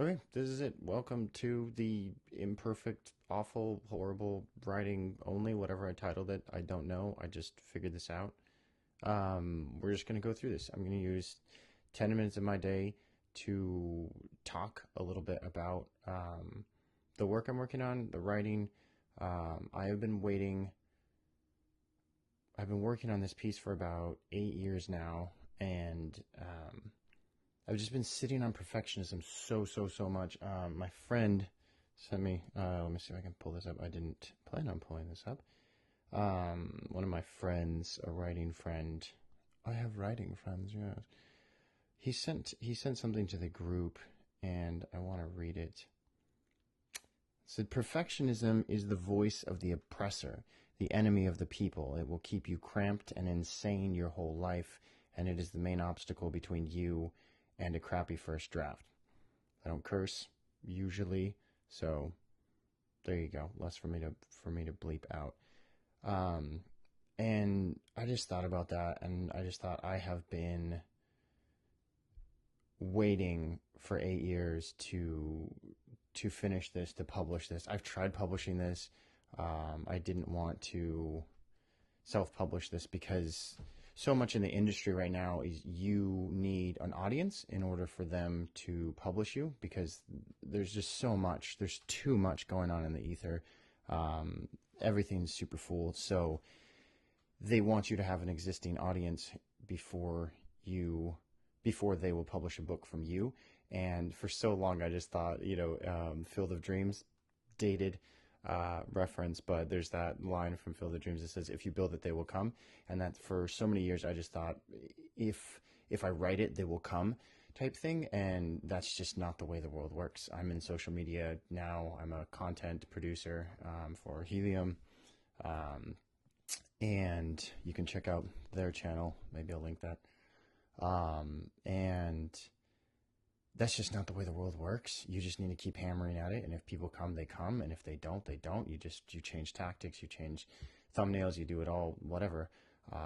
Okay, this is it. Welcome to the imperfect, awful, horrible writing only, whatever I titled it. I don't know. I just figured this out. We're just going to go through this. I'm going to use 10 minutes of my day to talk a little bit about the work I'm working on, the writing. I have been waiting. I've been working on this piece for about 8 years now, and I've just been sitting on perfectionism so much. My friend sent me, let me see if I can pull this up. I didn't plan on pulling this up. One of my friends, a writing friend, I have writing friends, yes. He sent something to the group, and I want to read it. It said, perfectionism is the voice of the oppressor, the enemy of the people. It will keep you cramped and insane your whole life, and it is the main obstacle between you and a crappy first draft. I don't curse usually, so there you go. Less for me to bleep out. And I just thought about that, and I just thought I have been waiting for 8 years to finish this, to publish this. I've tried publishing this. I didn't want to self-publish this because so much in the industry right now is you need an audience in order for them to publish you, because there's just so much. There's too much going on in the ether. Everything's super full. So they want you to have an existing audience before they will publish a book from you. And for so long, I just thought, Field of Dreams, dated reference, but there's that line from Field of Dreams that says, if you build it, they will come. And that for so many years, I just thought, if I write it, they will come type thing. And that's just not the way the world works. I'm in social media now. I'm a content producer for Helium. And you can check out their channel. Maybe I'll link that. And that's just not the way the world works. You just need to keep hammering at it. And if people come, they come. And if they don't, they don't. You change tactics, you change thumbnails, you do it all, whatever.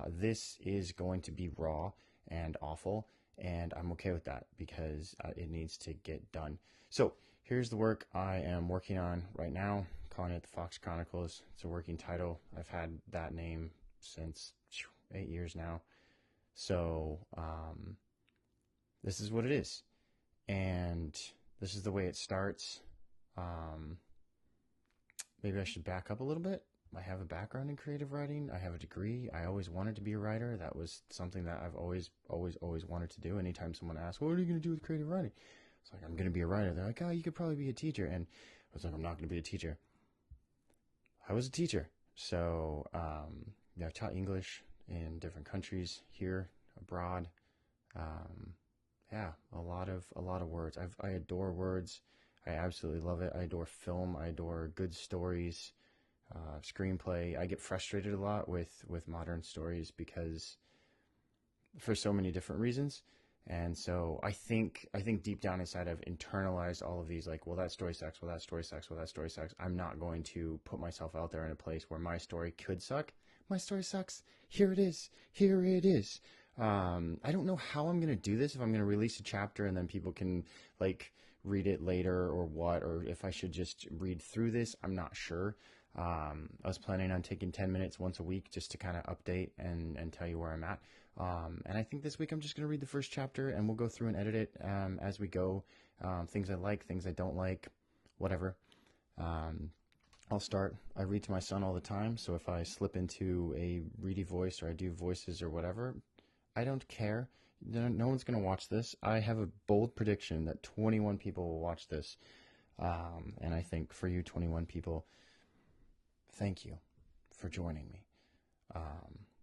This is going to be raw and awful. And I'm okay with that because it needs to get done. So here's the work I am working on right now, calling it the Fox Chronicles. It's a working title. I've had that name since 8 years now. So this is what it is. And this is the way it starts. Maybe I should back up a little bit. I have a background in creative writing. I have a degree. I always wanted to be a writer. That was something that I've always wanted to do. Anytime someone asks, what are you going to do with creative writing? It's like, I'm going to be a writer. They're like, oh, you could probably be a teacher. And I was like, I'm not going to be a teacher. I was a teacher. So I've taught English in different countries, here, abroad. Yeah, a lot of words. I adore words. I absolutely love it. I adore film. I adore good stories, screenplay. I get frustrated a lot with modern stories because for so many different reasons. And so I think deep down inside I've internalized all of these, like, well, that story sucks, well, that story sucks, well, that story sucks. I'm not going to put myself out there in a place where my story could suck. My story sucks. Here it is. Here it is. I don't know how I'm going to do this, if I'm going to release a chapter and then people can like read it later or what, or if I should just read through this. I'm not sure. I was planning on taking 10 minutes once a week just to kind of update and tell you where I'm at. And I think this week I'm just going to read the first chapter and we'll go through and edit it as we go. Things I like, things I don't like, whatever. I'll start. I read to my son all the time, so if I slip into a reedy voice or I do voices or whatever, I don't care. No one's going to watch this. I have a bold prediction that 21 people will watch this. And I think for you 21 people, thank you for joining me.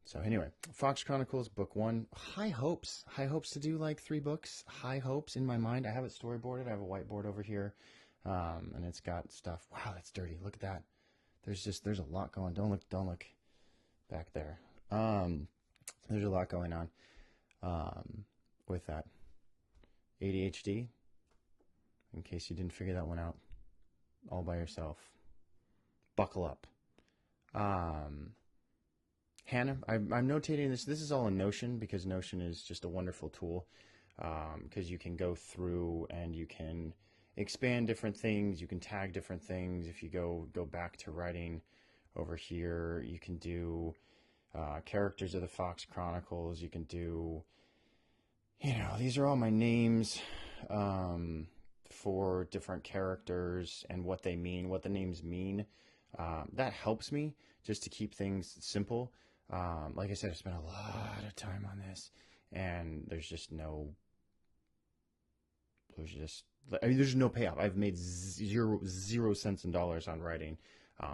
So anyway, Fox Chronicles, book 1. High hopes to do like 3 books. High hopes in my mind. I have it storyboarded. I have a whiteboard over here. And it's got stuff. Wow, that's dirty. Look at that. There's a lot going. Don't look back there. There's a lot going on with that. ADHD, in case you didn't figure that one out all by yourself. Buckle up. Hannah, I'm notating this. This is all in Notion because Notion is just a wonderful tool because you can go through and you can expand different things. You can tag different things. If you go back to writing over here, you can do characters of the Fox Chronicles. You can do, these are all my names for different characters and what they mean, what the names mean. That helps me just to keep things simple. Like I said, I spent a lot of time on this, and there's no payoff. I've made zero cents in dollars on writing.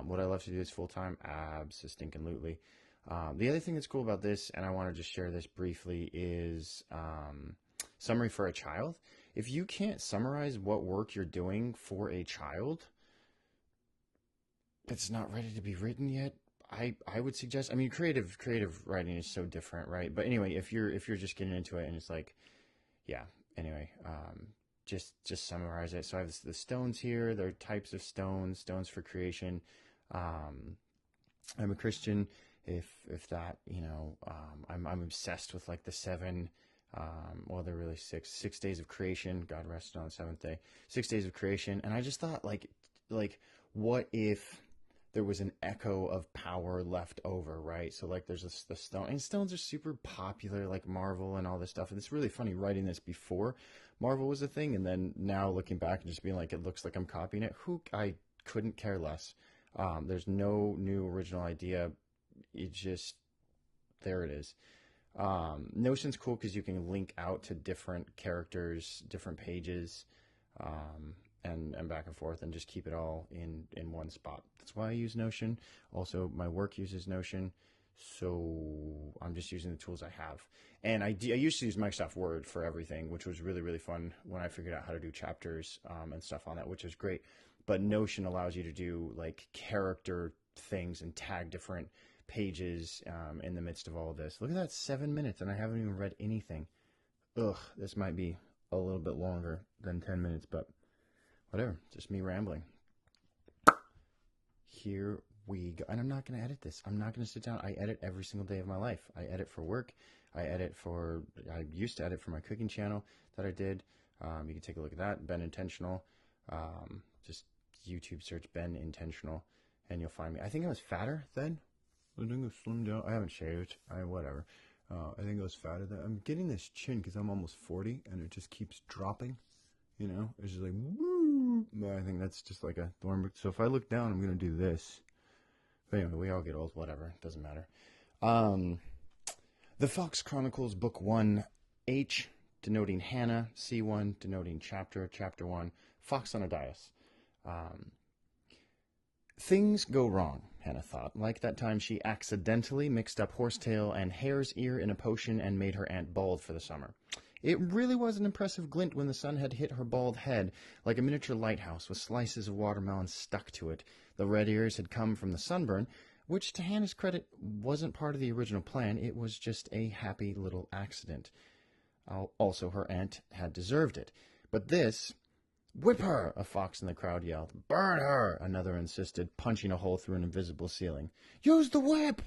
Would I love to do this full time? Abso-stinking-lutely. The other thing that's cool about this, and I want to just share this briefly, is summary for a child. If you can't summarize what work you're doing for a child that's not ready to be written yet, I would suggest, creative writing is so different, right? But anyway, if you're just getting into it and it's like, yeah, anyway, just summarize it. So I have the stones here. There are types of stones for creation. I'm a Christian. If that, I'm obsessed with like the 7, well, they're really 6 days of creation. God rested on the 7th day. 6 days of creation. And I just thought like, what if there was an echo of power left over, right? So like there's the stone, and stones are super popular, like Marvel and all this stuff. And it's really funny writing this before Marvel was a thing, and then now looking back and just being like, it looks like I'm copying it. I couldn't care less. There's no new original idea. It just, there it is. Notion's cool because you can link out to different characters, different pages, and back and forth, and just keep it all in one spot. That's why I use Notion. Also, my work uses Notion, so I'm just using the tools I have. And I used to use Microsoft Word for everything, which was really, really fun when I figured out how to do chapters and stuff on that, which is great. But Notion allows you to do like character things and tag different pages in the midst of all of this. Look at that, 7 minutes, and I haven't even read anything. Ugh, this might be a little bit longer than 10 minutes, but whatever, just me rambling. Here we go. And I'm not going to edit this. I'm not going to sit down. I edit every single day of my life. I edit for work. I used to edit for my cooking channel that I did. You can take a look at that, Ben Intentional. Just YouTube search Ben Intentional, and you'll find me. I think I was fatter then. I think I slimmed down. I haven't shaved. Whatever. I think I was fatter then. I'm getting this chin because I'm almost 40, and it just keeps dropping. It's just like, woo. But I think that's just like a thorn. So if I look down, I'm going to do this. But anyway, we all get old, whatever. It doesn't matter. The Fox Chronicles, Book 1, H, denoting Hannah, C1, denoting chapter 1, Fox on a dais. Things go wrong, Hannah thought, like that time she accidentally mixed up horsetail and hare's ear in a potion and made her aunt bald for the summer. It really was an impressive glint when the sun had hit her bald head like a miniature lighthouse with slices of watermelon stuck to it. The red ears had come from the sunburn, which, to Hannah's credit, wasn't part of the original plan. It was just a happy little accident. Also, her aunt had deserved it. But this... "Whip her!" a fox in the crowd yelled. "Burn her!" another insisted, punching a hole through an invisible ceiling. "Use the whip!"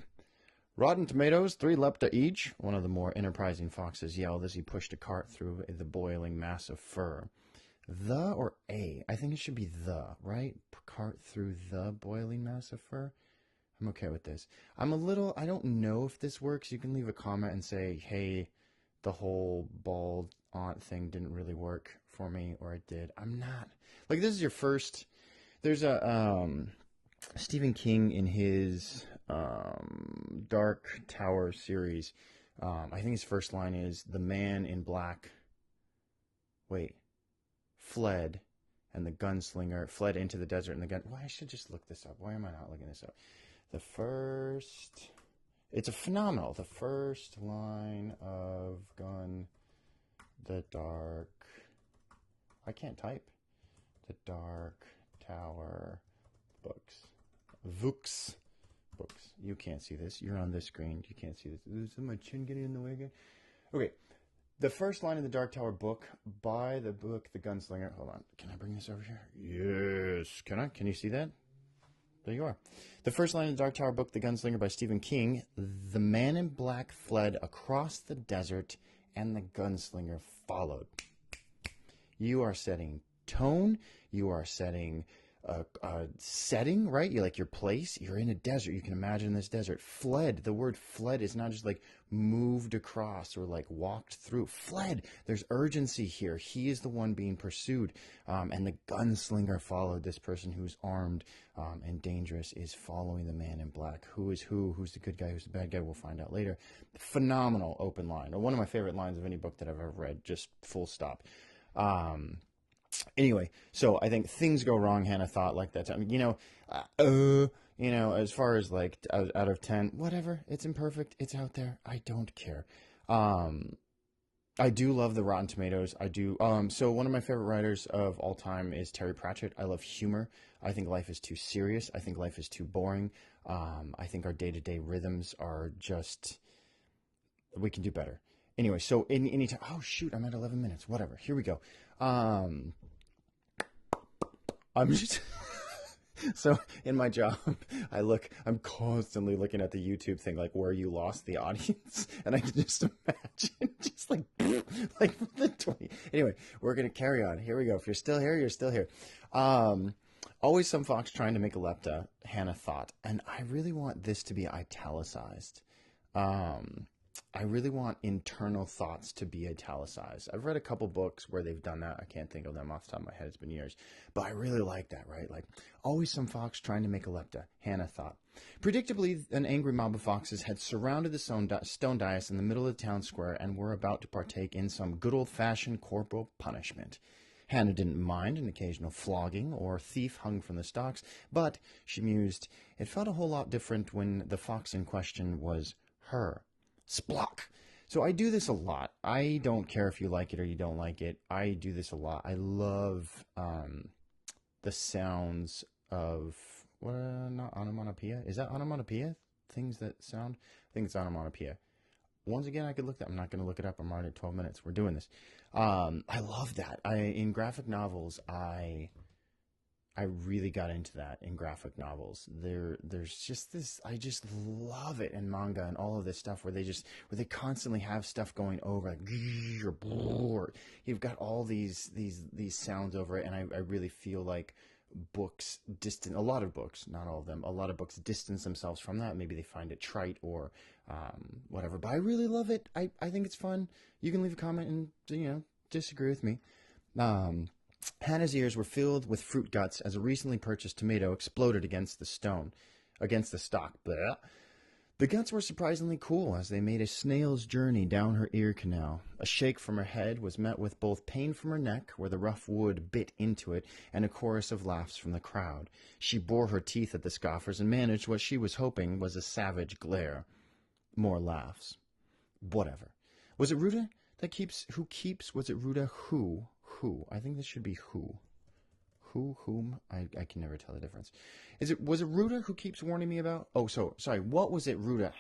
"Rotten tomatoes, 3 lepta each," one of the more enterprising foxes yelled as he pushed a cart through the boiling mass of fur. The or a? I think it should be the, right? Cart through the boiling mass of fur? I'm okay with this. I don't know if this works. You can leave a comment and say, hey, the whole bald aunt thing didn't really work for me, or it did. I'm not. Like, this is your first... There's a... Stephen King in his Dark Tower series, I think his first line is, "The man in black fled, and the gunslinger fled into the desert, and the gun..." Well, I should just look this up. Why am I not looking this up? It's a phenomenal. The first line of the Dark... I can't type. The Dark Tower books. Books. You can't see this. You're on this screen. You can't see this. Is my chin getting in the way again? Okay. The first line of the Dark Tower book by the book The Gunslinger. Hold on. Can I bring this over here? Yes. Can I? Can you see that? There you are. The first line of the Dark Tower book, The Gunslinger by Stephen King. "The man in black fled across the desert, and the gunslinger followed." You are setting tone, you are setting a setting, right? You're like your place. You're in a desert. You can imagine this desert. Fled. The word fled is not just like moved across or like walked through. Fled. There's urgency here. He is the one being pursued. And the gunslinger followed. This person who's armed and dangerous is following the man in black. Who is who? Who's the good guy? Who's the bad guy? We'll find out later. Phenomenal open line. Or one of my favorite lines of any book that I've ever read. Just full stop. Anyway, so I think things go wrong, Hannah thought, like that time. As far as like out of 10, whatever, it's imperfect, it's out there, I don't care. I do love the Rotten Tomatoes. I do. So one of my favorite writers of all time is Terry Pratchett. I love humor. I think life is too serious. I think life is too boring. I think our day-to-day rhythms are just, we can do better. Anyway, so any time, oh shoot, I'm at 11 minutes, whatever, here we go. I'm just, so in my job, I'm constantly looking at the YouTube thing, like where you lost the audience. And I can just imagine just like the 20. Anyway, we're going to carry on. Here we go. If you're still here, you're still here. Always some fox trying to make a lepta, Hannah thought. And I really want this to be italicized. I really want internal thoughts to be italicized. I've read a couple books where they've done that. I can't think of them off the top of my head. It's been years. But I really like that, right? Like, always some fox trying to make a lepta, Hannah thought. Predictably, an angry mob of foxes had surrounded the stone dais in the middle of the town square and were about to partake in some good old-fashioned corporal punishment. Hannah didn't mind an occasional flogging or thief hung from the stocks, but, she mused, it felt a whole lot different when the fox in question was her. Splock. So I do this a lot. I don't care if you like it or you don't like it. I do this a lot. I love the sounds of, not onomatopoeia? Is that onomatopoeia? Things that sound? I think it's onomatopoeia. Once again, I could look that. I'm not going to look it up. I'm already at 12 minutes. We're doing this. I love that. In graphic novels, I really got into that in graphic novels. There's just this, I just love it in manga and all of this stuff where they constantly have stuff going over, like, or you've got all these sounds over it, and I really feel like a lot of books, not all of them, a lot of books distance themselves from that. Maybe they find it trite or whatever, but I really love it. I think it's fun. You can leave a comment and, disagree with me. Hannah's ears were filled with fruit guts as a recently purchased tomato exploded against the stock. Blah. The guts were surprisingly cool as they made a snail's journey down her ear canal. A shake from her head was met with both pain from her neck, where the rough wood bit into it, and a chorus of laughs from the crowd. She bore her teeth at the scoffers and managed what she was hoping was a savage glare. More laughs. Whatever. Was it Ruta who keeps? Was it Ruta who? Who? I think this should be who. Whom? I can never tell the difference. Was it Ruta who keeps warning me about? Oh, sorry. What was it Ruta?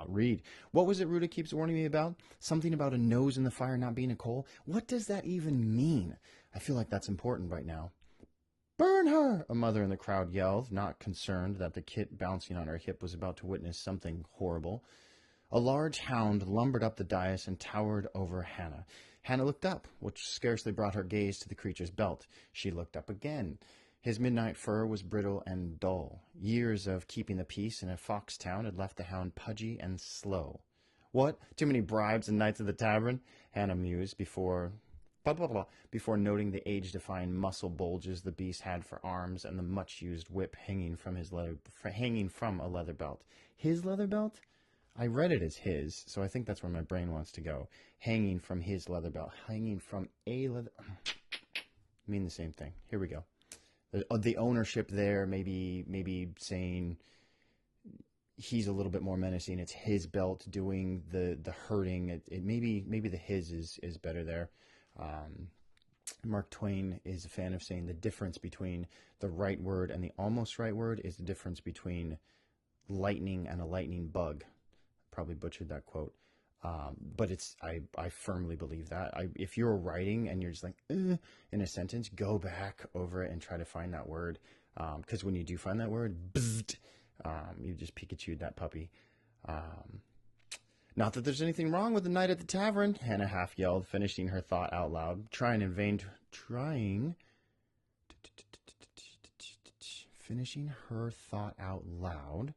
Read. What was it Ruta keeps warning me about? Something about a nose in the fire not being a coal? What does that even mean? I feel like that's important right now. Burn her! A mother in the crowd yelled, not concerned that the kit bouncing on her hip was about to witness something horrible. A large hound lumbered up the dais and towered over Hannah. Hannah looked up, which scarcely brought her gaze to the creature's belt. She looked up again. His midnight fur was brittle and dull. Years of keeping the peace in a fox town had left the hound pudgy and slow. What? Too many bribes and nights at the tavern? Hannah mused before noting the age-defying muscle bulges the beast had for arms and the much-used whip hanging from a leather belt. His leather belt? I read it as his, so I think that's where my brain wants to go. Hanging from his leather belt. Hanging from a leather... mean the same thing. Here we go. The ownership there, maybe saying he's a little bit more menacing. It's his belt doing the hurting. Maybe the his is better there. Mark Twain is a fan of saying the difference between the right word and the almost right word is the difference between lightning and a lightning bug. Probably butchered that quote, but I firmly believe that. If you're writing and you're just like in a sentence, go back over it and try to find that word, because when you do find that word, bzzzt, you just Pikachu'd that puppy. Not that there's anything wrong with the night at the tavern, Hannah half yelled, finishing her thought out loud. Finishing her thought out loud,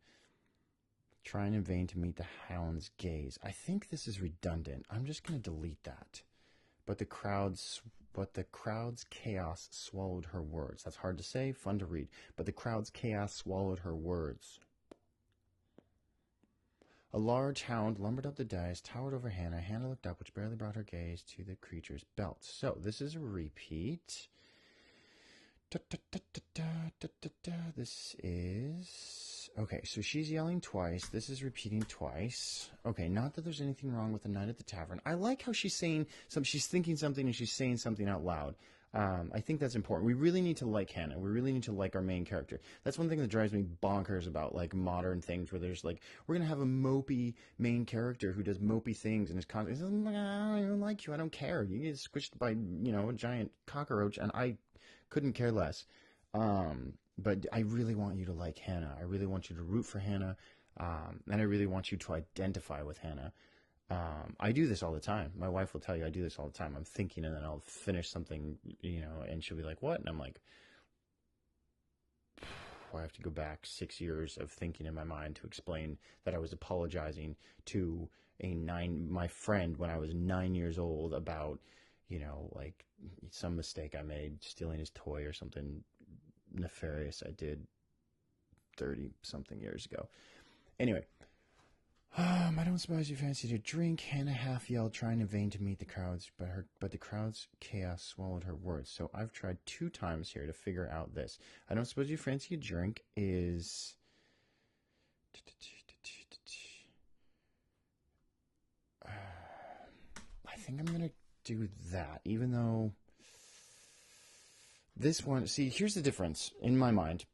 trying in vain to meet the hound's gaze. I think this is redundant. I'm just going to delete that. But the crowd's chaos swallowed her words. That's hard to say, fun to read. But the crowd's chaos swallowed her words. A large hound lumbered up the dais, towered over Hannah. Hannah looked up, which barely brought her gaze to the creature's belt. So this is a repeat. This is... Okay, so she's yelling twice. This is repeating twice. Okay, not that there's anything wrong with the night at the tavern. I like how she's saying she's thinking something and she's saying something out loud. I think that's important. We really need to like Hannah. We really need to like our main character. That's one thing that drives me bonkers about like modern things where there's like, we're going to have a mopey main character who does mopey things and is constantly, I don't like you. I don't care. You get squished by, a giant cockroach and I couldn't care less. But I really want you to like Hannah. I really want you to root for Hannah. And I really want you to identify with Hannah. I do this all the time. My wife will tell you I do this all the time. I'm thinking and then I'll finish something, and she'll be like, what? And I'm like, I have to go back 6 years of thinking in my mind to explain that I was apologizing to my friend when I was 9 years old about, like some mistake I made, stealing his toy or something nefarious I did 30 something years ago. Anyway, I don't suppose you fancied a drink, Hannah half yelled, trying in vain to meet the crowds, but the crowd's chaos swallowed her words. So I've tried 2 times here to figure out this. I don't suppose you fancy a drink is... I think I'm going to do that, even though this one... See, here's the difference in my mind.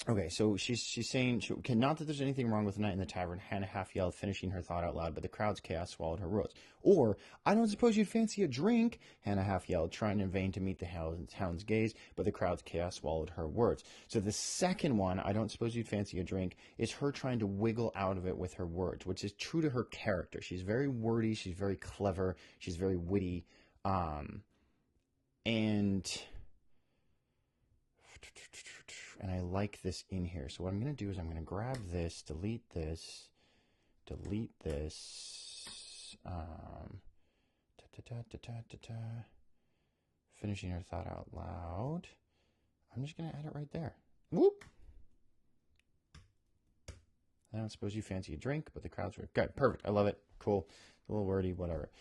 Okay, so she's saying, not that there's anything wrong with the night in the tavern, Hannah half yelled, finishing her thought out loud, but the crowd's chaos swallowed her words. Or, I don't suppose you'd fancy a drink, Hannah half yelled, trying in vain to meet the hound's gaze, but the crowd's chaos swallowed her words. So the second one, I don't suppose you'd fancy a drink, is her trying to wiggle out of it with her words, which is true to her character. She's very wordy, she's very clever, she's very witty, and I like this in here. So what I'm going to do is I'm going to grab this, delete this, finishing her thought out loud. I'm just going to add it right there. Whoop! I don't suppose you fancy a drink, but the crowds were good. Perfect. I love it. Cool. A little wordy, whatever.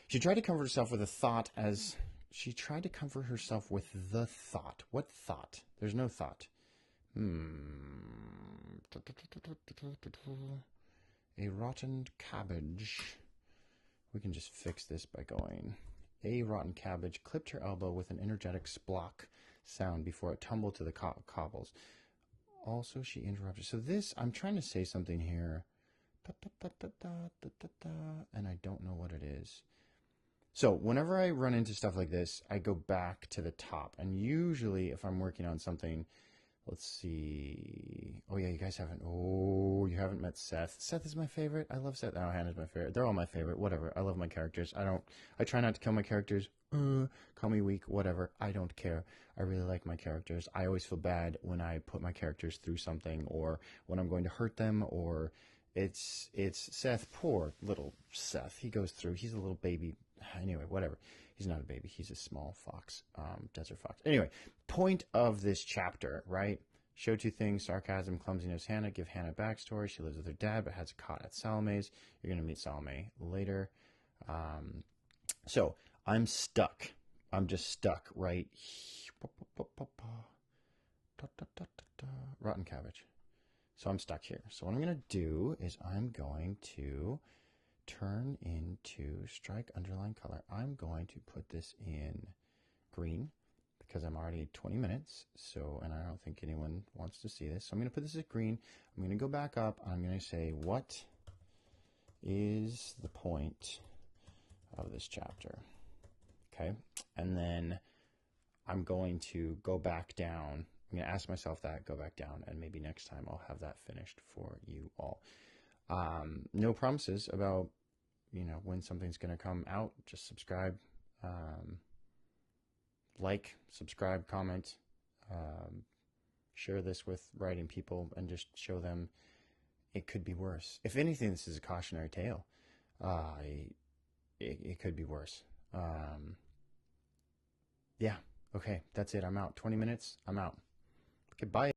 She tried to comfort herself with a thought as... She tried to comfort herself with the thought. What thought? There's no thought. A rotten cabbage. We can just fix this by going. A rotten cabbage clipped her elbow with an energetic splock sound before it tumbled to the cobbles. Also, she interrupted. So this, I'm trying to say something here. And I don't know what it is. So whenever I run into stuff like this, I go back to the top. And usually if I'm working on something, let's see. Oh yeah, you guys haven't. Oh, you haven't met Seth. Seth is my favorite. I love Seth. Oh, Hannah's my favorite. They're all my favorite. Whatever. I love my characters. I try not to kill my characters. Call me weak. Whatever. I don't care. I really like my characters. I always feel bad when I put my characters through something or when I'm going to hurt them or it's Seth. Poor little Seth. He goes through. He's a little baby. Anyway, whatever. He's not a baby. He's a small fox, desert fox. Anyway, point of this chapter, right? Show 2 things, sarcasm, clumsiness, Hannah. Give Hannah a backstory. She lives with her dad, but has a cot at Salome's. You're going to meet Salome later. So I'm stuck. I'm just stuck right here. Rotten cabbage. So I'm stuck here. So what I'm going to do is I'm going to turn into strike underline color. I'm going to put this in green because I'm already at 20 minutes. So, and I don't think anyone wants to see this. So I'm going to put this at green. I'm going to go back up. I'm going to say, what is the point of this chapter? Okay. And then I'm going to go back down. I'm going to ask myself that, go back down, and maybe next time I'll have that finished for you all. No promises about when something's going to come out. Just subscribe, like, subscribe, comment, share this with writing people, and just show them it could be worse. If anything, this is a cautionary tale. It could be worse. Yeah. Okay, that's it. I'm out. 20 minutes. I'm out. Goodbye.